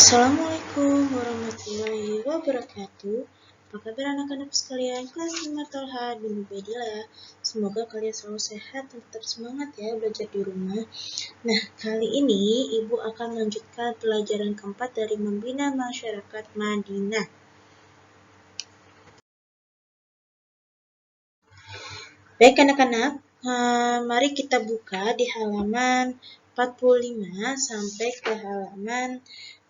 Assalamualaikum warahmatullahi wabarakatuh. Apa kabar anak-anak sekalian? Kelas 5 Tolha bin Ubaidillah. Semoga kalian selalu sehat dan tetap semangat ya belajar di rumah. Nah, kali ini Ibu akan melanjutkan pelajaran keempat dari Membina Masyarakat Madinah. Baik anak-anak, mari kita buka di halaman 45 sampai ke halaman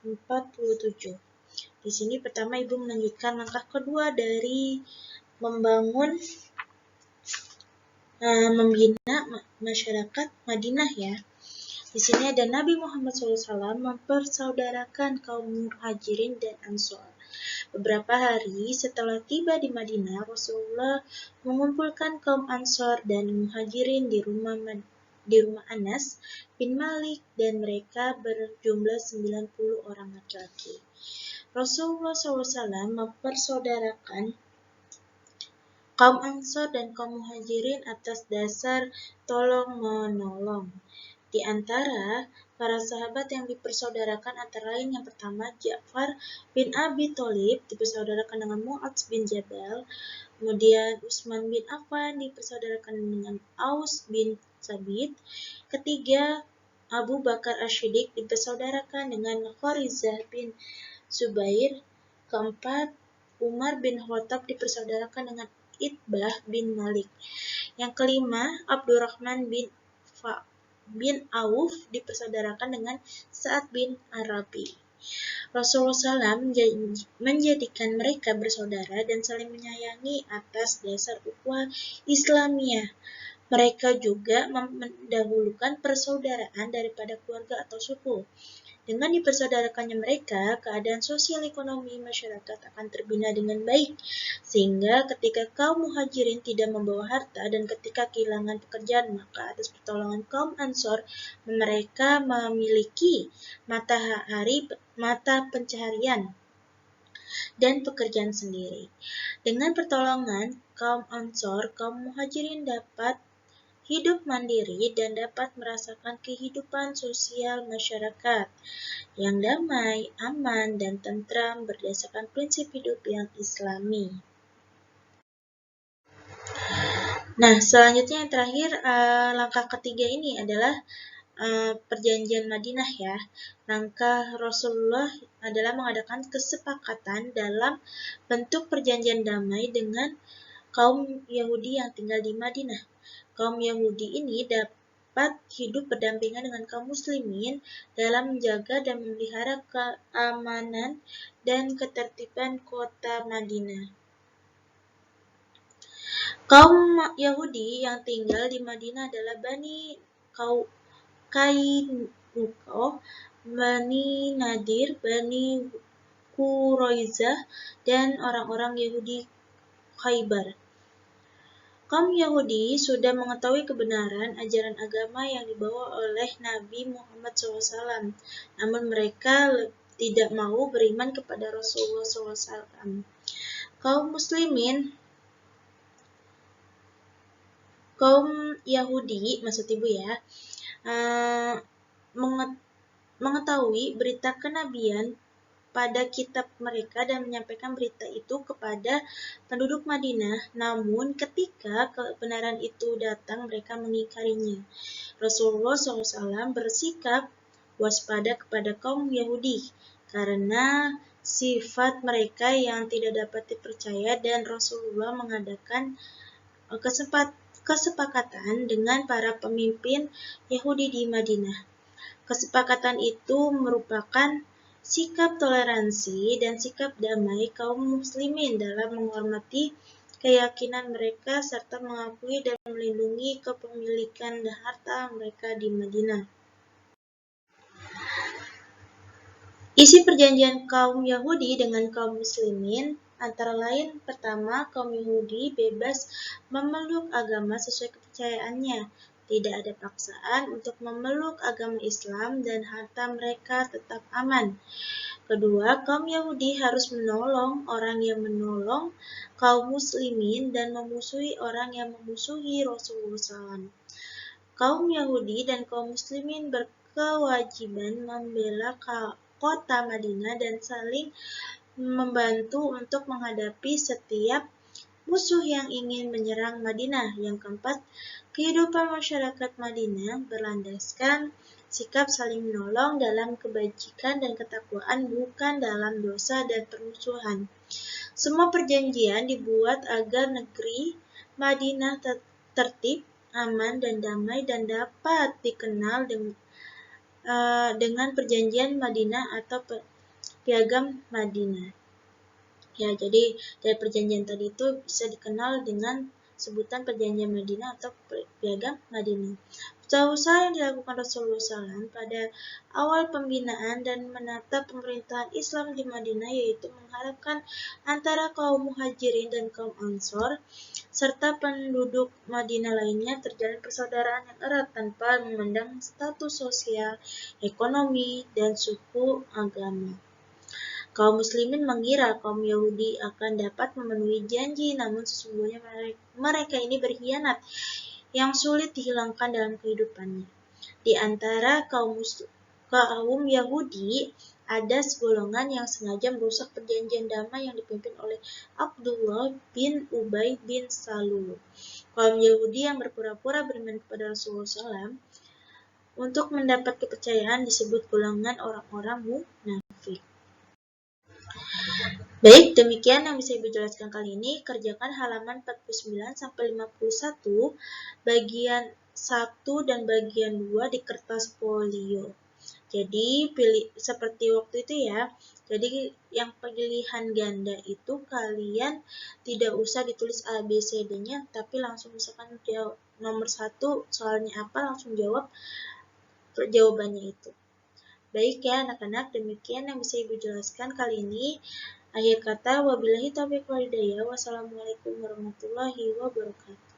47. Di sini pertama Ibu melanjutkan langkah kedua dari membina masyarakat Madinah ya. Di sini ada Nabi Muhammad SAW mempersaudarakan kaum Muhajirin dan Ansor. Beberapa hari setelah tiba di Madinah, Rasulullah mengumpulkan kaum Ansor dan Muhajirin di rumah Anas bin Malik dan mereka berjumlah 90 orang laki-laki. Rasulullah SAW mempersaudarakan kaum Ansor dan kaum Muhajirin atas dasar tolong-menolong. Di antara para sahabat yang dipersaudarakan antara lain yang pertama Ja'far bin Abi Thalib dipersaudarakan dengan Mu'adz bin Jabal, kemudian Utsman bin Affan dipersaudarakan dengan Aus bin Sabit, ketiga Abu Bakar Asy-Syiddiq dipersaudarakan dengan Kharizah bin Zubair, keempat Umar bin Khattab dipersaudarakan dengan Itbah bin Malik, yang kelima Abdurrahman bin Auf dipersaudarakan dengan Sa'ad bin Arabi. Rasulullah SAW menjadikan mereka bersaudara dan saling menyayangi atas dasar ukhuwah Islamiyah. Mereka juga mendahulukan persaudaraan daripada keluarga atau suku. Dengan dipersaudarakannya mereka, keadaan sosial ekonomi masyarakat akan terbina dengan baik, sehingga ketika kaum Muhajirin tidak membawa harta dan ketika kehilangan pekerjaan, maka atas pertolongan kaum Ansor mereka memiliki mata pencaharian dan pekerjaan sendiri. Dengan pertolongan kaum Ansor, kaum Muhajirin dapat hidup mandiri dan dapat merasakan kehidupan sosial masyarakat yang damai, aman, dan tentram berdasarkan prinsip hidup yang Islami. Nah, selanjutnya yang terakhir, langkah ketiga ini adalah perjanjian Madinah ya. Langkah Rasulullah adalah mengadakan kesepakatan dalam bentuk perjanjian damai dengan kaum Yahudi yang tinggal di Madinah. Kaum Yahudi ini dapat hidup berdampingan dengan kaum muslimin dalam menjaga dan memelihara keamanan dan ketertiban kota Madinah. Kaum Yahudi yang tinggal di Madinah adalah Bani Qainuqah, Bani Nadir, Bani Quraizah, dan orang-orang Yahudi Khaybar. Kaum Yahudi sudah mengetahui kebenaran ajaran agama yang dibawa oleh Nabi Muhammad SAW, namun mereka tidak mau beriman kepada Rasulullah SAW. Kaum Yahudi, maksud Ibu ya, mengetahui berita kenabian pada kitab mereka dan menyampaikan berita itu kepada penduduk Madinah, namun ketika kebenaran itu datang mereka mengingkarinya. Rasulullah SAW bersikap waspada kepada kaum Yahudi karena sifat mereka yang tidak dapat dipercaya, dan Rasulullah mengadakan kesepakatan dengan para pemimpin Yahudi di Madinah. Kesepakatan itu merupakan sikap toleransi dan sikap damai kaum muslimin dalam menghormati keyakinan mereka serta mengakui dan melindungi kepemilikan dan harta mereka di Madinah. Isi perjanjian kaum Yahudi dengan kaum muslimin antara lain, pertama, kaum Yahudi bebas memeluk agama sesuai kepercayaannya. Tidak ada paksaan untuk memeluk agama Islam dan harta mereka tetap aman. Kedua, kaum Yahudi harus menolong orang yang menolong kaum muslimin dan memusuhi orang yang memusuhi Rasulullah SAW. Kaum Yahudi dan kaum muslimin berkewajiban membela kota Madinah dan saling membantu untuk menghadapi setiap musuh yang ingin menyerang Madinah. Yang keempat, kehidupan masyarakat Madinah berlandaskan sikap saling menolong dalam kebajikan dan ketakwaan, bukan dalam dosa dan permusuhan. Semua perjanjian dibuat agar negeri Madinah tertib, aman, dan damai, dan dapat dikenal dengan perjanjian Madinah atau piagam Madinah. Ya, jadi dari perjanjian tadi itu bisa dikenal dengan sebutan perjanjian Madinah atau piagam Madinah. Usaha-usaha yang dilakukan Rasulullah SAW pada awal pembinaan dan menata pemerintahan Islam di Madinah, yaitu mengharapkan antara kaum muhajirin dan kaum ansor serta penduduk Madinah lainnya terjalin persaudaraan yang erat tanpa memandang status sosial, ekonomi, dan suku agama. Kaum muslimin mengira kaum Yahudi akan dapat memenuhi janji, namun sesungguhnya mereka ini berkhianat yang sulit dihilangkan dalam kehidupannya. Di antara kaum Yahudi, ada segolongan yang sengaja merusak perjanjian damai yang dipimpin oleh Abdullah bin Ubay bin Salul. Kaum Yahudi yang berpura-pura beriman kepada Rasulullah SAW untuk mendapat kepercayaan disebut golongan orang-orang munafik. Baik, demikian yang bisa Ibu jelaskan kali ini. Kerjakan halaman 49-51 bagian 1 dan bagian 2 di kertas folio. Jadi pilih seperti waktu itu ya. Jadi yang pilihan ganda itu kalian tidak usah ditulis A, B, C, D-nya, tapi langsung misalkan jawab nomor 1 soalnya apa, langsung jawab jawabannya itu. Baik ya anak-anak, demikian yang bisa Ibu jelaskan kali ini. Akhir kata, wabillahi taufiq wal hidayah. Wassalamualaikum warahmatullahi wabarakatuh.